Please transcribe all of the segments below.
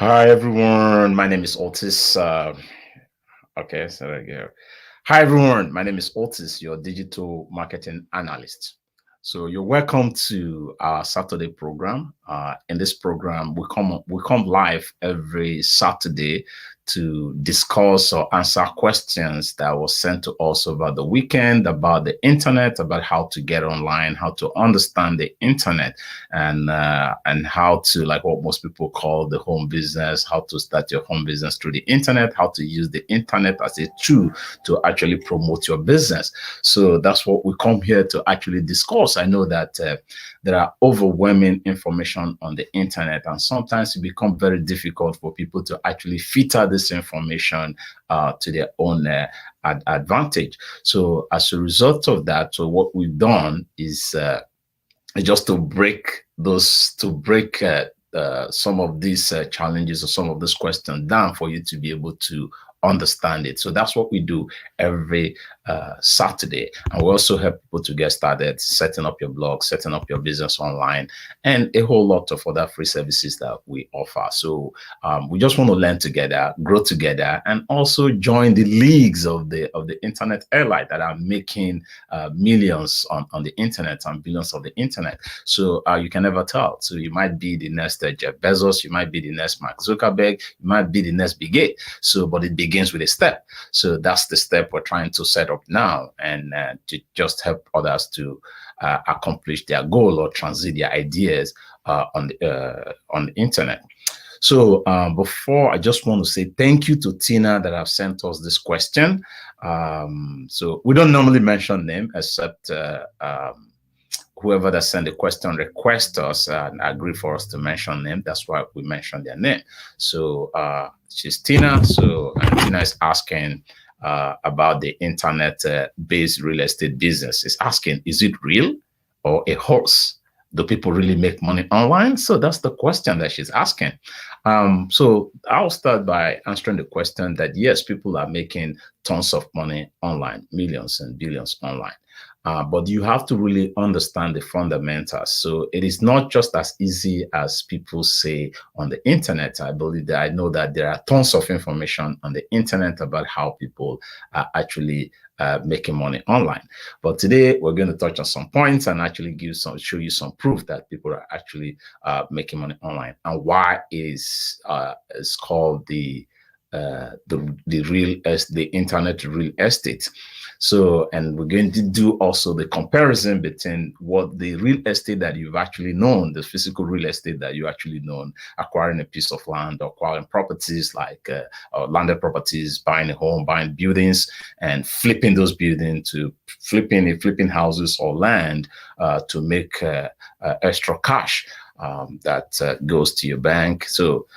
Hi everyone, my name is Otis. Okay, so there you go. Hi everyone, my name is Otis, your digital marketing analyst. So you're welcome to our Saturday program. In this program, we come live every Saturday to discuss or answer questions that were sent to us over the weekend about the internet, about how to get online, how to understand the internet, and how to, like what most people call the home business, how to start your home business through the internet, how to use the internet as a tool to actually promote your business. So that's what we come here to actually discuss. I know that there are overwhelming information on the internet, and sometimes it becomes very difficult for people to actually filter this information to their own advantage. So as a result of that, so what we've done is just to break some of these challenges or some of these questions down for you to be able to understand it. So that's what we do every Saturday. And we also help people to get started setting up your blog, setting up your business online, and a whole lot of other free services that we offer. So we just want to learn together, grow together, and also join the leagues of the internet airline that are making millions on the internet and billions of the internet. So you can never tell. So you might be the next Jeff Bezos, you might be the next Mark Zuckerberg, you might be the next Bill Gates. So, but it begins with a step. So that's the step we're trying to set up now, and to just help others to accomplish their goal or transit their ideas on the internet. So before, I just want to say thank you to Tina that have sent us this question. So we don't normally mention name except whoever that sent the question request us and agree for us to mention them. That's why we mentioned their name. So she's Tina. So Tina is asking about the internet-based real estate business. Is asking, is it real or a hoax? Do people really make money online? So that's the question that she's asking. So I'll start by answering the question that yes, people are making tons of money online, millions and billions online. But you have to really understand the fundamentals. So it is not just as easy as people say on the internet. I know that there are tons of information on the internet about how people are actually making money online. But today we're going to touch on some points and actually show you some proof that people are actually making money online, and why is called the internet real estate. So, and we're going to do also the comparison between what the real estate that you've actually known, the physical real estate that you actually known, acquiring a piece of land, acquiring properties like landed properties, buying a home, buying buildings, and flipping those buildings to flipping houses or land to make extra cash that goes to your bank. So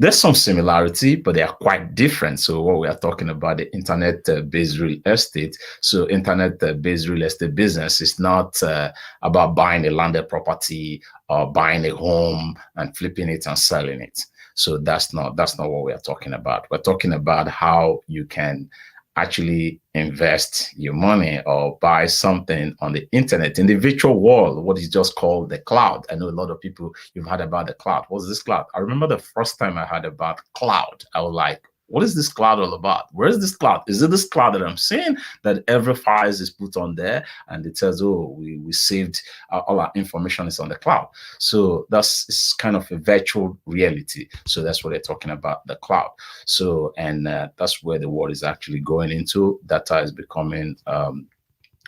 there's some similarity, but they are quite different. So what we are talking about, the internet-based real estate. So internet-based real estate business is not about buying a landed property or buying a home and flipping it and selling it. So that's not what we are talking about. We're talking about how you can actually invest your money or buy something on the internet in the virtual world, what is just called the cloud. I know a lot of people, you've heard about the cloud. What's this cloud? I remember the first time I heard about cloud, I was like, what is this cloud all about? Where is this cloud? Is it this cloud that I'm seeing that every files is put on there and it says, oh, we saved all our information is on the cloud. So it's kind of a virtual reality. So that's what they're talking about, the cloud. So, and that's where the world is actually going into. Data is becoming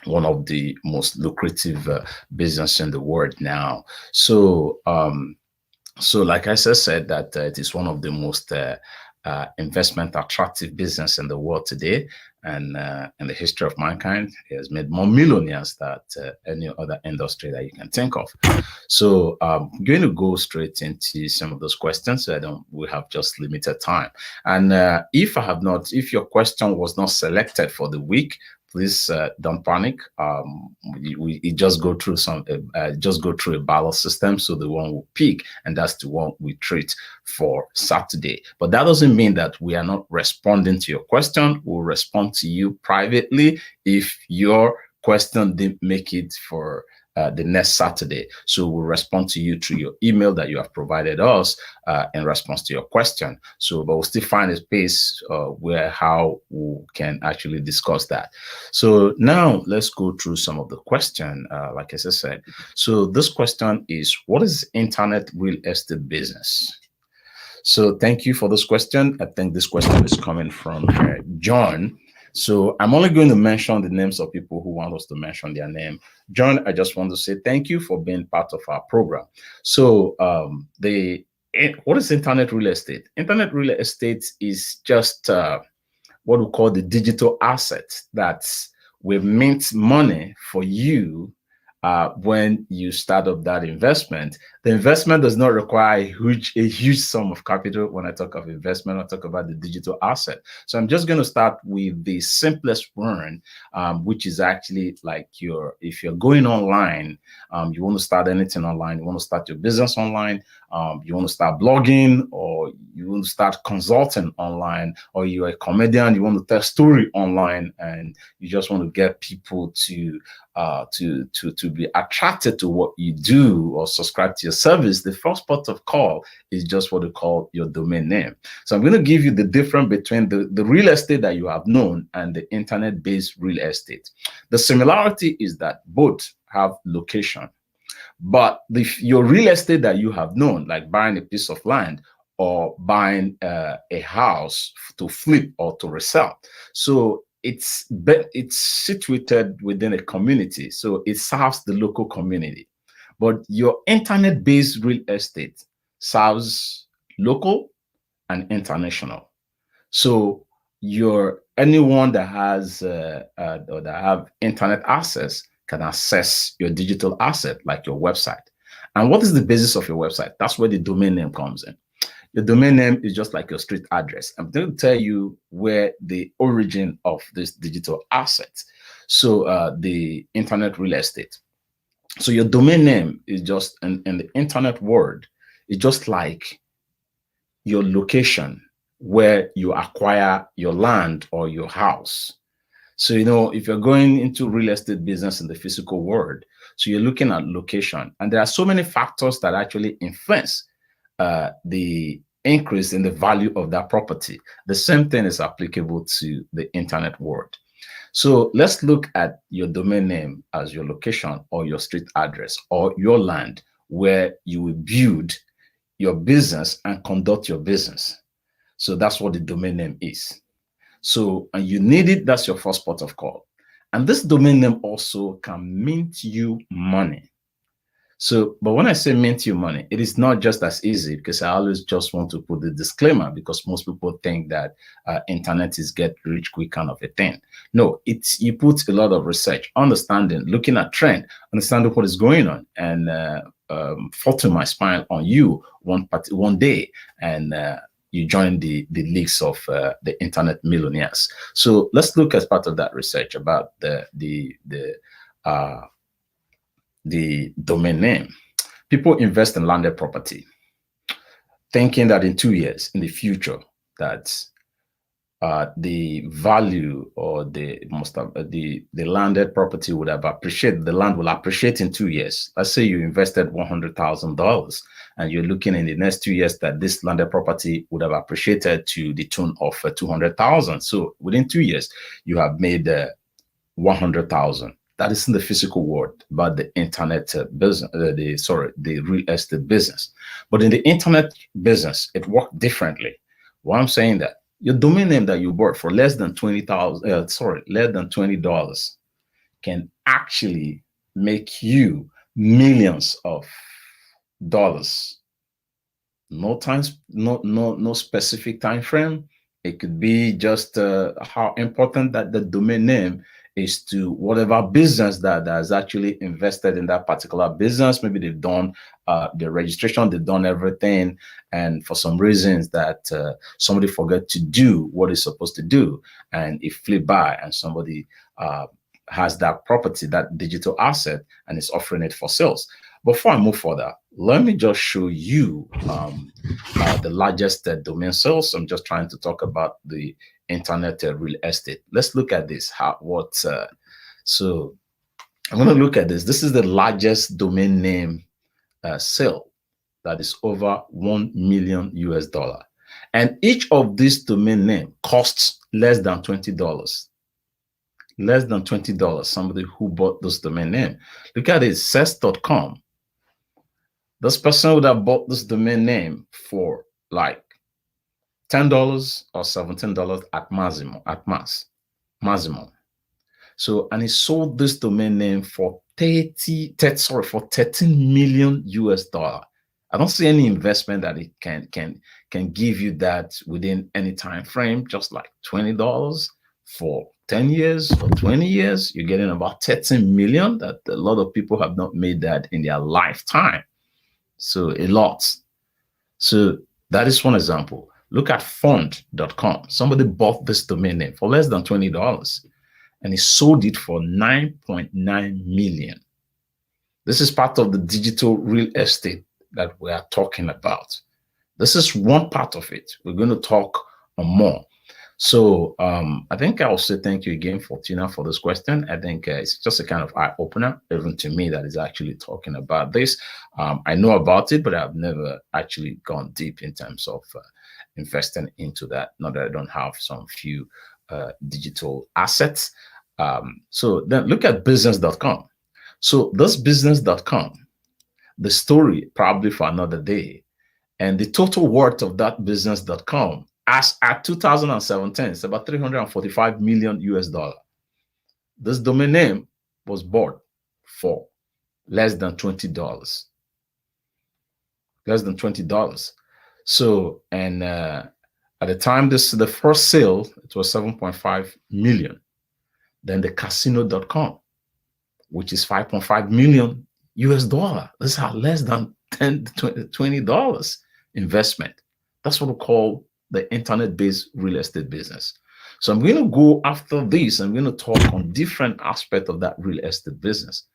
one of the most lucrative business in the world now. So, so like I said, that it is one of the most investment attractive business in the world today, and in the history of mankind, it has made more millionaires than any other industry that you can think of. So I'm going to go straight into some of those questions. So we have just limited time, and if your question was not selected for the week, please don't panic. We just go through a ballot system. So the one we pick, and that's the one we treat for Saturday. But that doesn't mean that we are not responding to your question. We'll respond to you privately if your question didn't make it for the next Saturday. So we'll respond to you through your email that you have provided us in response to your question. So, but we'll still find a space where how we can actually discuss that. So now let's go through some of the question. Like I said, so this question is, what is internet real estate business? So thank you for this question. I think this question is coming from John. So I'm only going to mention the names of people who want us to mention their name. John, I just want to say thank you for being part of our program. So what is internet real estate? Internet real estate is just what we call the digital asset that will mint money for you when you start up that investment. The investment does not require a huge sum of capital. When I talk of investment, I talk about the digital asset. So I'm just going to start with the simplest one, which is actually like if you're going online, you want to start anything online, you want to start your business online, you want to start blogging, or you want to start consulting online, or you're a comedian, you want to tell a story online, and you just want to get people to be attracted to what you do or subscribe to your service. The first port of call is just what they call your domain name. So I'm going to give you the difference between the real estate that you have known and the internet-based real estate. The similarity is that both have location, but your real estate that you have known, like buying a piece of land or buying a house to flip or to resell, so it's situated within a community, so it serves the local community. But your internet-based real estate serves local and international. So anyone that has or that have internet access can access your digital asset, like your website. And what is the basis of your website? That's where the domain name comes in. Your domain name is just like your street address. I'm going to tell you where the origin of this digital asset. So the internet real estate. So your domain name is just in the internet world, it's just like your location where you acquire your land or your house. So, if you're going into real estate business in the physical world, so you're looking at location, and there are so many factors that actually influence the increase in the value of that property. The same thing is applicable to the internet world. So let's look at your domain name as your location or your street address or your land where you will build your business and conduct your business. So that's what the domain name is. So, and you need it, that's your first port of call. And this domain name also can mint you money. So, but when I say mint you money, it is not just as easy, because I always just want to put the disclaimer, because most people think that internet is get rich quick kind of a thing. No, you put a lot of research, understanding, looking at trend, understanding what is going on, and faltering my spine on you one day, and you join the leagues of the internet millionaires. So let's look as part of that research about the domain name. People invest in landed property, thinking that in 2 years in the future that the value or the landed property would have appreciated. The land will appreciate in 2 years. Let's say you invested $100,000, and you're looking in the next 2 years that this landed property would have appreciated to the tune of 200,000. So within 2 years, you have made 100,000. That is in the physical world, about the internet business, the real estate business. But in the internet business, it worked differently. Why I'm saying that, your domain name that you bought for less than $20 can actually make you millions of dollars. No specific time frame. It could be just how important that the domain name is to whatever business that has actually invested in that particular business. Maybe they've done the registration, they've done everything, and for some reasons that somebody forgot to do what it's supposed to do, and it flew by, and somebody has that property, that digital asset, and is offering it for sales. Before I move further, let me just show you the largest domain sales. I'm just trying to talk about the internet real estate. Let's look at this. So I'm going to look at this. This is the largest domain name sale that is over 1 million US dollar. And each of these domain name costs less than $20. Less than $20. Somebody who bought this domain name. Look at it, says.com. This person would have bought this domain name for like $10 or $17 at maximum. So, and he sold this domain name for 13 million US dollar. I don't see any investment that it can give you that within any time frame. Just like $20 for 10 years or 20 years, you're getting about 13 million. That a lot of people have not made that in their lifetime. So a lot. So that is one example. Look at fund.com. Somebody bought this domain name for less than $20 and he sold it for 9.9 million. This is part of the digital real estate that we are talking about. This is one part of it. We're going to talk on more. So I think I'll say thank you again, Fortuna, for this question. I think it's just a kind of eye-opener, even to me, that is actually talking about this. I know about it, but I've never actually gone deep in terms of investing into that. Not that I don't have some few digital assets. So then look at business.com. So this business.com, the story probably for another day, and the total worth of that business.com as at 2017, it's about 345 million US dollar. This domain name was bought for less than $20. Less than $20. So, and at the time the first sale, it was 7.5 million. Then the casino.com, which is 5.5 million US dollar. This is less than $20 investment. That's what we call the internet-based real estate business. So I'm going to go after this. I'm going to talk on different aspects of that real estate business.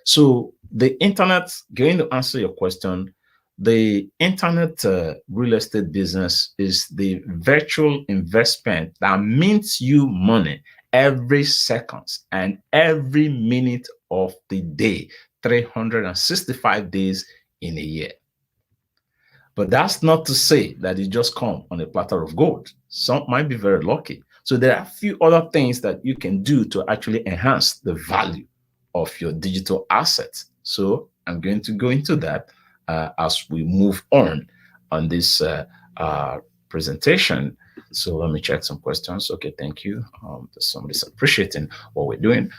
So the internet, going to answer your question, the internet real estate business is the virtual investment that mints you money every second and every minute of the day, 365 days in a year. But that's not to say that it just comes on a platter of gold. Some might be very lucky. So there are a few other things that you can do to actually enhance the value of your digital assets. So I'm going to go into that as we move on this presentation. So let me check some questions. Okay, thank you. Somebody's appreciating what we're doing.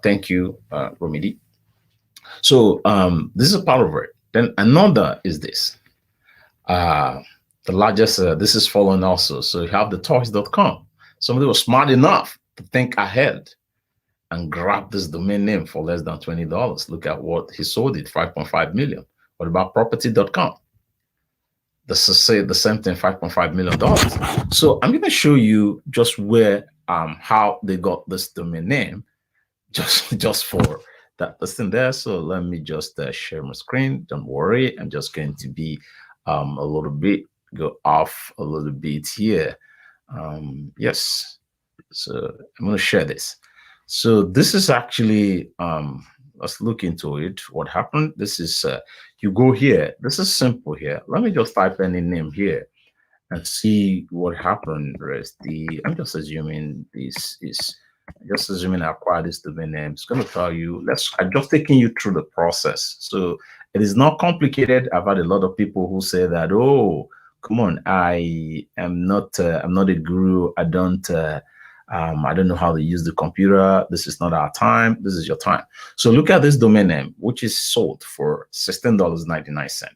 Thank you, Romidi. So this is a part of it. Then another is this. The largest, this is following also. So you have the toys.com. Somebody was smart enough to think ahead and grab this domain name for less than $20. Look at what he sold it, 5.5 million. What about property.com? This is say the same thing, $5.5 million. So I'm going to show you just where, how they got this domain name, just for that listing there. So let me just share my screen. Don't worry, I'm just going to be a little bit, go off a little bit here. Yes, so I'm going to share this. So this is actually, let's look into it. What happened? This is, you go here. This is simple here. Let me just type any name here and see what happened. I'm just assuming this is, just assuming I acquired this domain name. It's going to tell you, I'm just taking you through the process. So it is not complicated. I've had a lot of people who say that, oh, come on, I'm not a guru. I don't know how to use the computer. This is not our time. This is your time. So look at this domain name, which is sold for $16.99.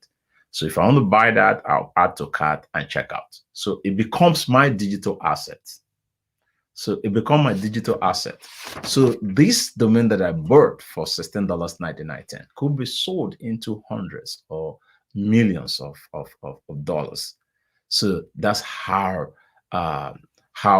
So if I want to buy that, I'll add to cart and check out. So it becomes my digital asset. So it becomes my digital asset. So this domain that I bought for $16.99 could be sold into hundreds or millions of dollars. So that's how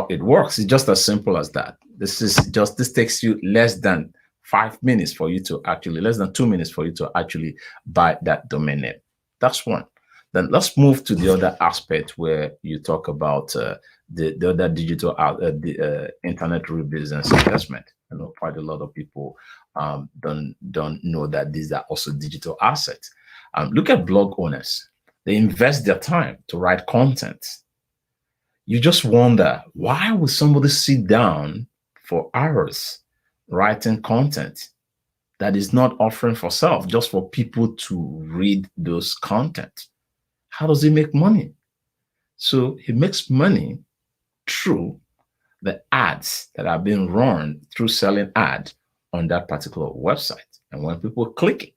it works. It's just as simple as that. This takes you less than 5 minutes for you to actually, less than 2 minutes for you to actually buy that domain name. That's one. Then let's move to the other aspect where you talk about the other digital internet real business investment. I know quite a lot of people don't know that these are also digital assets. Look at blog owners. They invest their time to write content. You just wonder, why would somebody sit down for hours writing content that is not offering for self, just for people to read those content? How does he make money? So he makes money through the ads that are being run through selling ad on that particular website. And when people click it,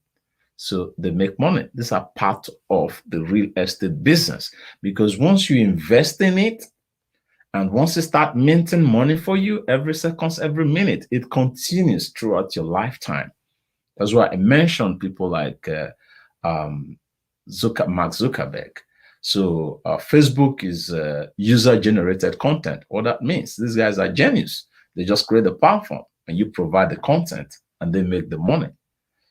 so they make money. These are part of the real estate business, because once you invest in it, and once you start minting money for you every second, every minute, it continues throughout your lifetime. That's why I mentioned people like Mark Zuckerberg. So Facebook is user-generated content. What that means, these guys are genius. They just create the platform and you provide the content and they make the money.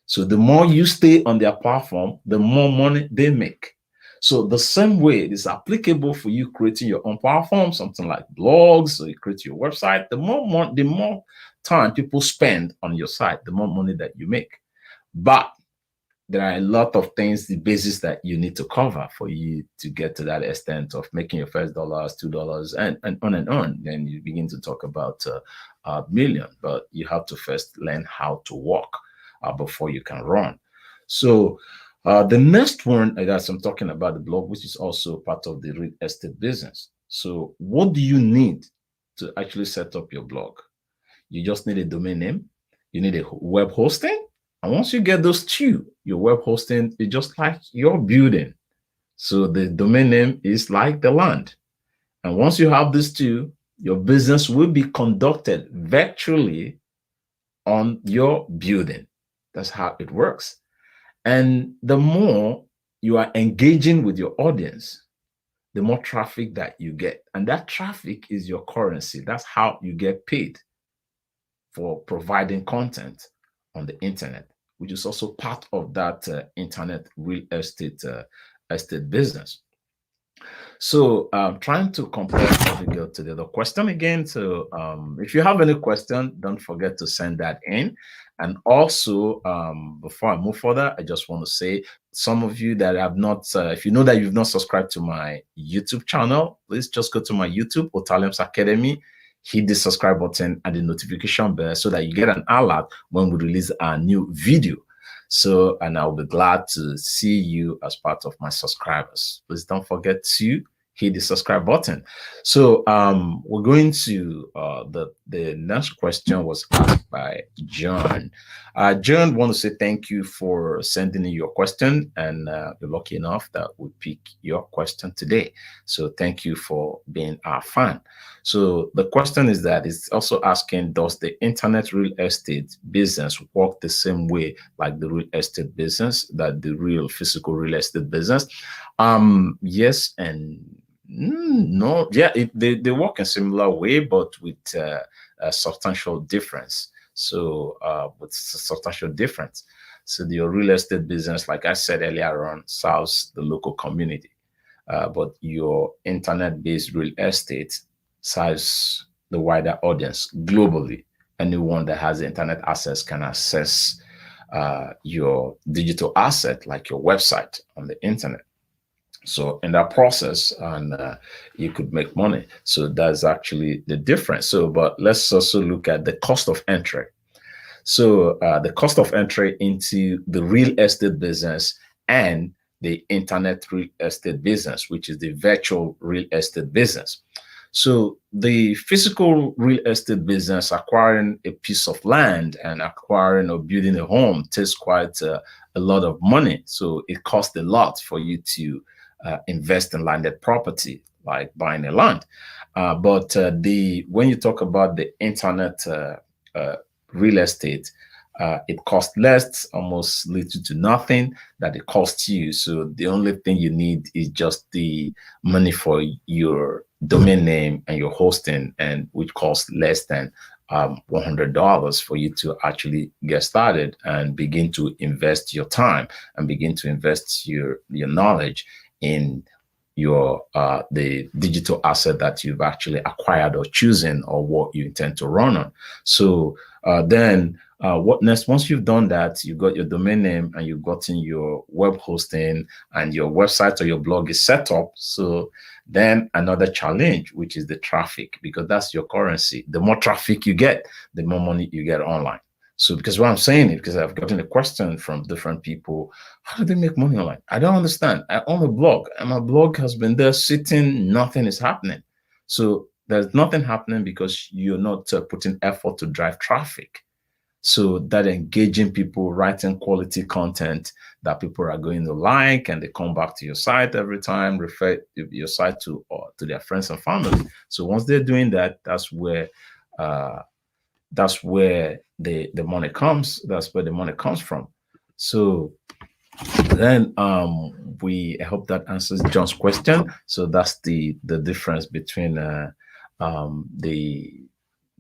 So the more you stay on their platform, the more money they make. So the same way it is applicable for you creating your own platform, something like blogs, or you create your website, the more time people spend on your site, the more money that you make. But there are a lot of things, the basis that you need to cover for you to get to that extent of making your first dollars, $2, and on and on. Then you begin to talk about a million, but you have to first learn how to walk before you can run. So the next one, as I'm talking about the blog, which is also part of the real estate business. So what do you need to actually set up your blog? You just need a domain name. You need a web hosting. And once you get those two, your web hosting is just like your building. So the domain name is like the land. And once you have these two, your business will be conducted virtually on your building. That's how it works. And the more you are engaging with your audience, the more traffic that you get. And that traffic is your currency. That's how you get paid for providing content on the internet, which is also part of that internet real estate business. So trying to compare how we go to the other question again. So if you have any question, don't forget to send that in. And also, before I move further, I just want to say, some of you that have not, if you know that you've not subscribed to my YouTube channel, please just go to my YouTube, Otalium's Academy, hit the subscribe button and the notification bell so that you get an alert when we release a new video. So, and I'll be glad to see you as part of my subscribers. Please don't forget to hit the subscribe button. So we're going to the next question was asked by John. John want to say thank you for sending in your question, and we're lucky enough that we pick your question today. So thank you for being our fan. So the question is that it's also asking, does the internet real estate business work the same way like the real estate business, that the real physical real estate business? Yes and no. Yeah, they work in similar way, but with a substantial difference. So with substantial difference. So the real estate business, like I said earlier on, serves the local community. But your internet-based real estate serves the wider audience globally. Anyone that has internet access can access your digital asset, like your website on the internet. So in that process, and you could make money. So that's actually the difference. So, but let's also look at the cost of entry. So the cost of entry into the real estate business and the internet real estate business, which is the virtual real estate business. So the physical real estate business, acquiring a piece of land and acquiring or building a home, takes quite a lot of money. So it costs a lot for you to invest in landed property, like buying a land. But when you talk about the internet real estate, it costs less, almost little to nothing that it costs you. So the only thing you need is just the money for your domain name and your hosting, and which costs less than $100 for you to actually get started and begin to invest your time and begin to invest your knowledge in your the digital asset that you've actually acquired or chosen, or what you intend to run on. So Then what next? Once you've done that, you got your domain name and you've gotten your web hosting and your website or your blog is set up. So then another challenge, which is the traffic, because that's your currency. The more traffic you get, the more money you get online. So because what I'm saying is because I've gotten a question from different people, how do they make money online? I don't understand. I own a blog and my blog has been there sitting, nothing is happening. So there's nothing happening because you're not putting effort to drive traffic. So that engaging people, writing quality content that people are going to like, and they come back to your site every time, refer your site to their friends and family. So once they're doing that, that's where the money comes. That's where the money comes from. So then I hope that answers John's question. So that's the difference between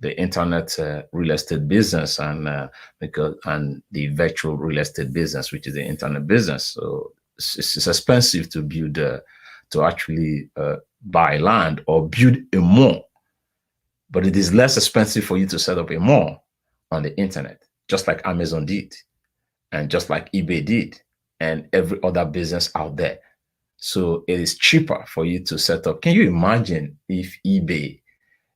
the internet real estate business and the virtual real estate business, which is the internet business. So it's expensive to build to actually buy land or build a mall, but it is less expensive for you to set up a mall on the internet, just like Amazon did, and just like eBay did, and every other business out there. So it is cheaper for you to set up. Can you imagine if eBay,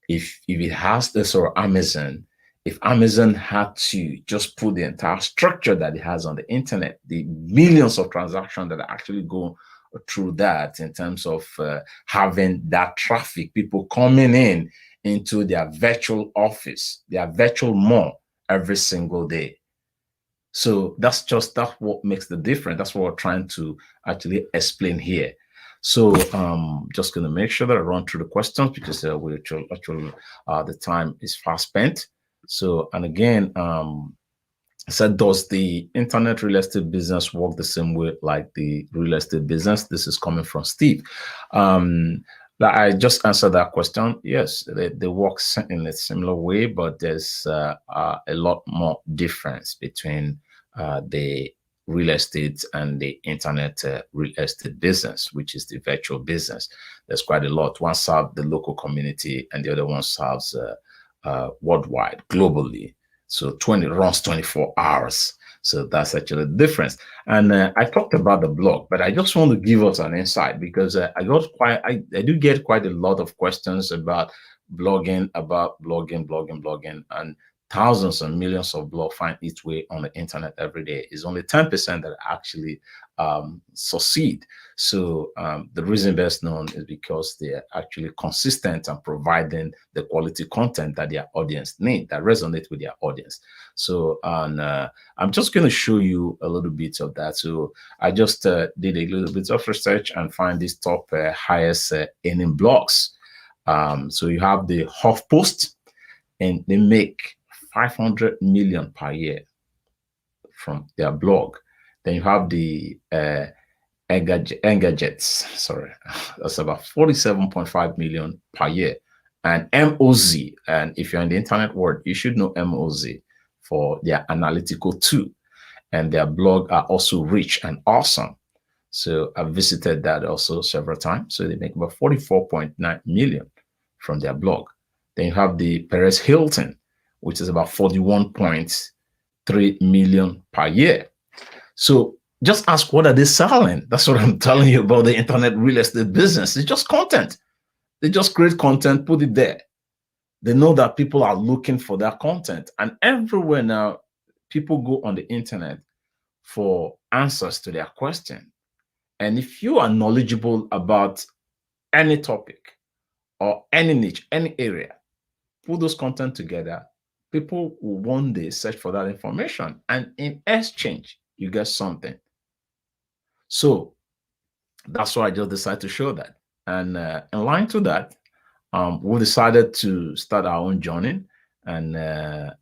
if it has this, or Amazon, if Amazon had to just put the entire structure that it has on the internet, the millions of transactions that actually go through that in terms of having that traffic, people coming into their virtual office, their virtual mall every single day. So that's what makes the difference. That's what we're trying to actually explain here. So just going to make sure that I run through the questions because we actually the time is fast spent. So, and again, I said, does the internet real estate business work the same way like the real estate business? This is coming from Steve. I just answered that question. Yes, they work in a similar way, but there's a lot more difference between the real estate and the internet real estate business, which is the virtual business. There's quite a lot. One serves the local community and the other one serves worldwide, globally. So runs 24 hours. So that's actually the difference. And I talked about the blog, but I just want to give us an insight because I do get quite a lot of questions about blogging, and thousands and millions of blogs find its way on the internet every day. It's only 10% that actually succeed. So the reason best known is because they're actually consistent and providing the quality content that their audience need, that resonate with their audience. So I'm just going to show you a little bit of that. So I just did a little bit of research and find these top highest earning blogs. So you have the HuffPost, and they make 500 million per year from their blog. Then you have the Engadgets, sorry, that's about 47.5 million per year. And MOZ, and if you're in the internet world, you should know MOZ for their analytical tool. And their blog are also rich and awesome. So I've visited that also several times. So they make about 44.9 million from their blog. Then you have the Perez Hilton, which is about 41.3 million per year. So just ask, what are they selling? That's what I'm telling you about the internet real estate business. It's just content. They just create content, put it there. They know that people are looking for that content. And everywhere now, people go on the internet for answers to their question. And if you are knowledgeable about any topic or any niche, any area, put those content together, people will one day search for that information. And in exchange, you get something. So that's why I just decided to show that. And in line to that, we decided to start our own journey. And I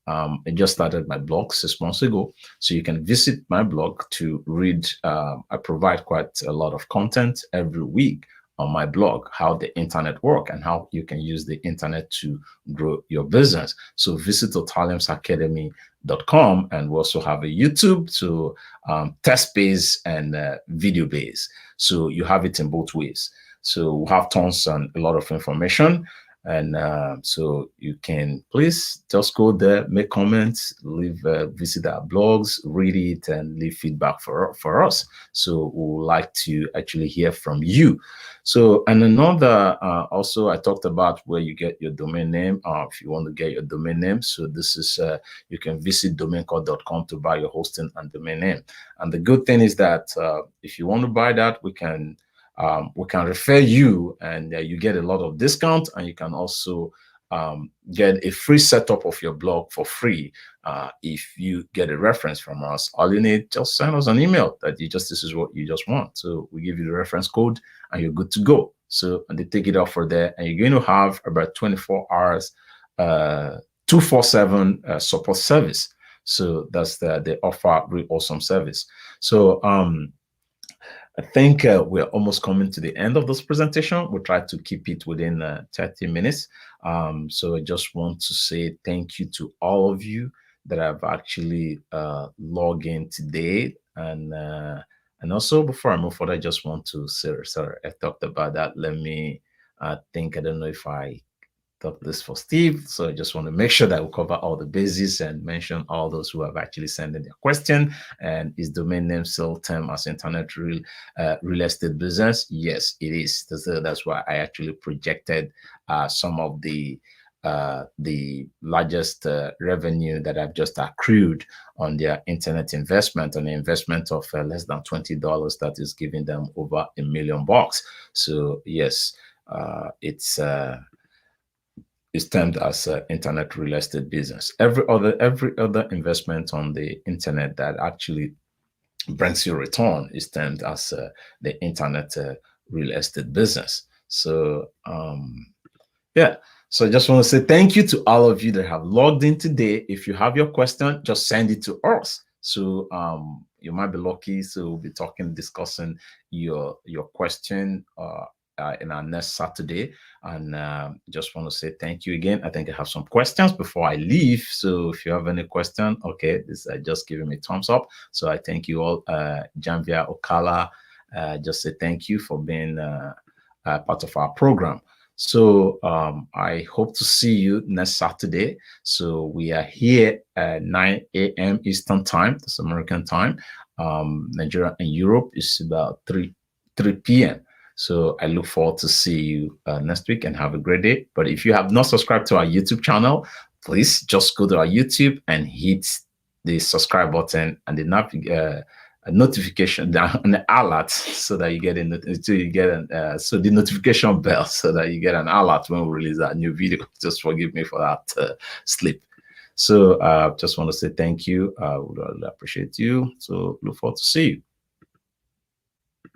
just started my blog 6 months ago. So you can visit my blog to read. I provide quite a lot of content every week on my blog, how the internet works and how you can use the internet to grow your business. So visit totaliumsacademy.com, and we also have a YouTube, so test-based and video-based. So you have it in both ways. So we have tons and a lot of information. And so you can please just go there, make comments, leave, visit our blogs, read it, and leave feedback for us. So we would like to actually hear from you. So, and another, also I talked about where you get your domain name. If you want to get your domain name, so this is, you can visit domaincode.com to buy your hosting and domain name. And the good thing is that if you want to buy that, we can refer you, and you get a lot of discount, and you can also get a free setup of your blog for free if you get a reference from us. All you need, just send us an email that this is what you just want. So we give you the reference code and you're good to go. So, and they take it off for there, and you're going to have about 24 hours 247 support service. So that's they offer really awesome service. So I think we're almost coming to the end of this presentation. We'll try to keep it within 30 minutes. So I just want to say thank you to all of you that have actually logged in today. And also, before I move forward, I just want to say, sorry, I talked about that. Let me think. I don't know if I talked this for Steve. So I just want to make sure that we cover all the bases and mention all those who have actually sent in their question. And is domain name still term as internet real estate business? Yes, it is. That's why I actually projected some of the largest revenue that I've just accrued on their internet investment, an investment of less than $20 that is giving them over $1 million. So yes, it's termed as internet real estate business. Every other investment on the internet that actually brings you return is termed as the internet real estate business. So yeah. So I just want to say thank you to all of you that have logged in today. If you have your question, just send it to us. So you might be lucky. So we'll be discussing your question in our next Saturday. And just want to say thank you again. I think I have some questions before I leave. So if you have any question, okay, this just giving me thumbs up. So I thank you all. Janvia Okala, just say thank you for being part of our program. So I hope to see you next Saturday. So we are here at 9 a.m. Eastern time. That's American time. Nigeria and Europe is about 3 p.m. So I look forward to see you next week, and have a great day. But if you have not subscribed to our YouTube channel, please just go to our YouTube and hit the subscribe button and the a notification and an alert, so that you get so the notification bell, so that you get an alert when we release that new video. Just forgive me for that slip. So just want to say thank you. I would really appreciate you. So look forward to see you.